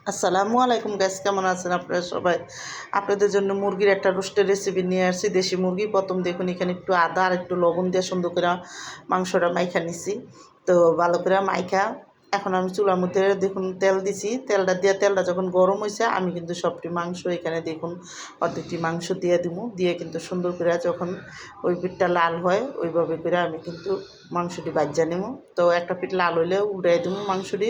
আসসালামু আলাইকুম গাইস, কেমন আছেন আপনারা সবাই? আপনাদের জন্য মুরগির একটা রোস্টের রেসিপি নিয়ে আসছি। দেশি মুরগি। প্রথম দেখুন এখানে একটু আদা আর একটু লবণ দিয়ে সুন্দর করে মাংসটা মাইখা নিছি। তো ভালো করে মাইখা এখন আমি চুলার মধ্যে দেখুন তেল দিছি। তেলটা যখন গরম হয়েছে আমি কিন্তু সবটি মাংস এখানে দেখুন অর্ধেকটি মাংস দিয়ে দিব। দিয়ে কিন্তু সুন্দর করে যখন ওই পিঠটা লাল হয় ওইভাবে করে আমি কিন্তু মাংসটি বাজ্যা নেব। তো একটা পিঠ লাল হইলে উড়াই দেবো মাংসটি।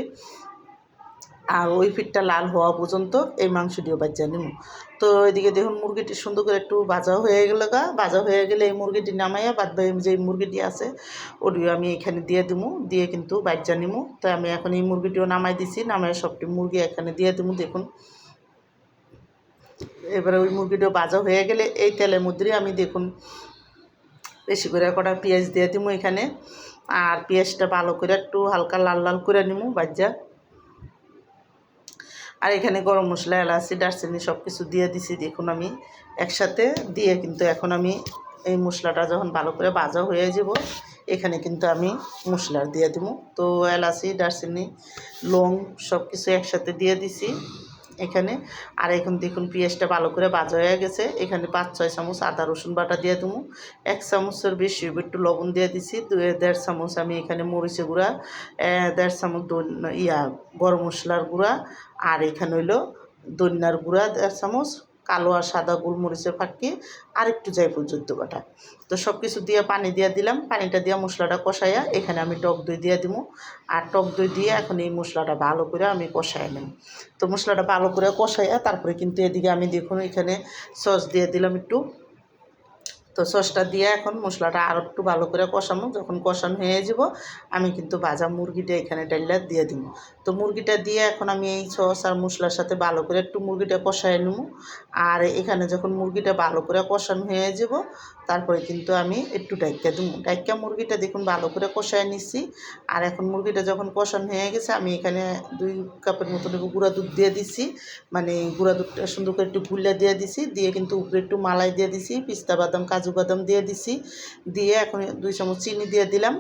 আর ওই পিঠটা লাল হওয়া পর্যন্ত এই মাংসটিও বাজ্যা নিব। তো এদিকে দেখুন মুরগিটি সুন্দর করে একটু ভাজা হয়ে গেল ভাজা হয়ে গেলে এই মুরগিটি নামাইয়া বাদ বাকি যে মুরগিটি আছে ওটিও আমি এখানে দিয়ে দিব, দিয়ে কিন্তু বাজ্যা নিব। তো আমি এখন এই মুরগিটিও নামাই দিছি, নামাই সবটি মুরগি এখানে দিয়ে দিব। দেখুন এবারে ওই মুরগিটিও ভাজা হয়ে গেলে এই তেলের মধ্যেই আমি দেখুন বেশি করে কটা পেঁয়াজ দিয়ে দিব এখানে। আর পেঁয়াজটা ভালো করে একটু হালকা লাল লাল করে নিব বাজ্যা। আর এখানে গরম মশলা, এলাচি, দারচিনি সব কিছু দিয়ে দিছি দেখুন আমি একসাথে দিয়ে। কিন্তু এখন আমি এই মশলাটা যখন ভালো করে ভাজা হয়ে যাব এখানে কিন্তু আমি মশলা দিয়ে দিব। তো এলাচি, দারচিনি, লং সব কিছু একসাথে দিয়ে দিছি এখানে। আর এখন দেখুন পেঁয়াজটা ভালো করে ভাজা হয়ে গেছে। এখানে 5-6 চামচ আদা রসুন বাটা দিয়ে দেবো। 1 চামচের বেশি একটু লবণ দিয়ে দিছি। 1.5 চামচ আমি এখানে মরিচের গুঁড়া, 1.5 চামচ গরম মশলার গুঁড়া, আর এখানে হইল ধনিয়ার গুঁড়া 1.5 চামচ, কালো আর সাদা গোলমরিচের ফাঁকি, আর একটু জায়ফল জৈত্য বাটা। তো সব কিছু দিয়ে পানি দিয়ে দিলাম। পানিটা দিয়ে মশলাটা কষাইয়া এখানে আমি টক দই দিয়ে দিব। আর টক দই দিয়ে এখন এই মশলাটা ভালো করে আমি কষাই নেব। তো মশলাটা ভালো করে কষাইয়া তারপরে কিন্তু এদিকে আমি দেখুন এখানে সস দিয়ে দিলাম একটু। তো সসটা দিয়ে এখন মশলাটা আরও একটু ভালো করে কষানো। যখন কষানো হয়ে যাব আমি কিন্তু ভাজা মুরগিটা এখানে ডাইলা দিয়ে দিব। তো মুরগিটা দিয়ে এখন আমি এই সস আর মশলার সাথে ভালো করে একটু মুরগিটা কষায় নেব। আর এখানে যখন মুরগিটা ভালো করে কষানো হয়ে যাব তারপরে কিন্তু আমি একটু ডাইকা দেবো। ডাইকা মুরগিটা দেখুন ভালো করে কষায় নিচ্ছি। আর এখন মুরগিটা যখন কষানো হয়ে গেছে আমি এখানে 2 কাপের মতো গুঁড়া দুধ দিয়ে দিছি। মানে গুঁড়া দুধটা সুন্দর করে একটু গুল্লা দিয়ে দিছি। দিয়ে কিন্তু উপরে একটু মালাই দিয়ে দিছি, পিস্তা বাদাম, কাজু বাদাম দিয়ে দিছি। দিয়ে এখন 2 চামচ চিনি দিয়ে দিলাম।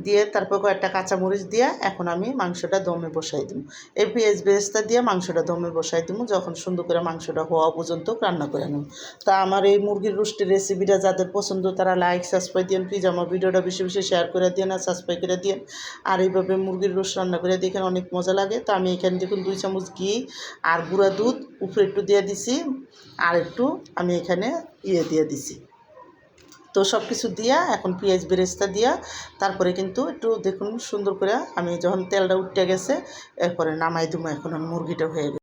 দিয়ে তারপর কয়েকটা কাঁচামরিচ দিয়ে এখন আমি মাংসটা দমে বসাই দিব। এই পেঁয়াজ বেরেস্তা দিয়ে মাংসটা দমে বসাই দিব যখন সুন্দর করে মাংসটা হওয়া পর্যন্ত রান্না করে নেব। তা আমার এই মুরগির রোস্টের রেসিপিটা যাদের পছন্দ তারা লাইক সাবস্ক্রাইব দিন প্লিজ। আমার ভিডিওটা বেশি বেশি শেয়ার করে দিন আর সাবস্ক্রাইব করে দিন। আর এইভাবে মুরগির রোস্ট রান্না করে দেখেন অনেক মজা লাগে। তো আমি এখানে দেখুন 2 চামচ ঘি আর গুঁড়া দুধ উপরে একটু দিয়ে দিছি। আর একটু আমি এখানে দিয়ে দিছি। তো সব কিছু দিয়া এখন পেঁয়াজ বেরেস্তা দিয়া তারপরে কিন্তু একটু দেখুন সুন্দর করে আমি যখন তেলটা উঠে গেছে এরপরে নামাই দেবো। এখন মুরগিটা হয়ে গেছে।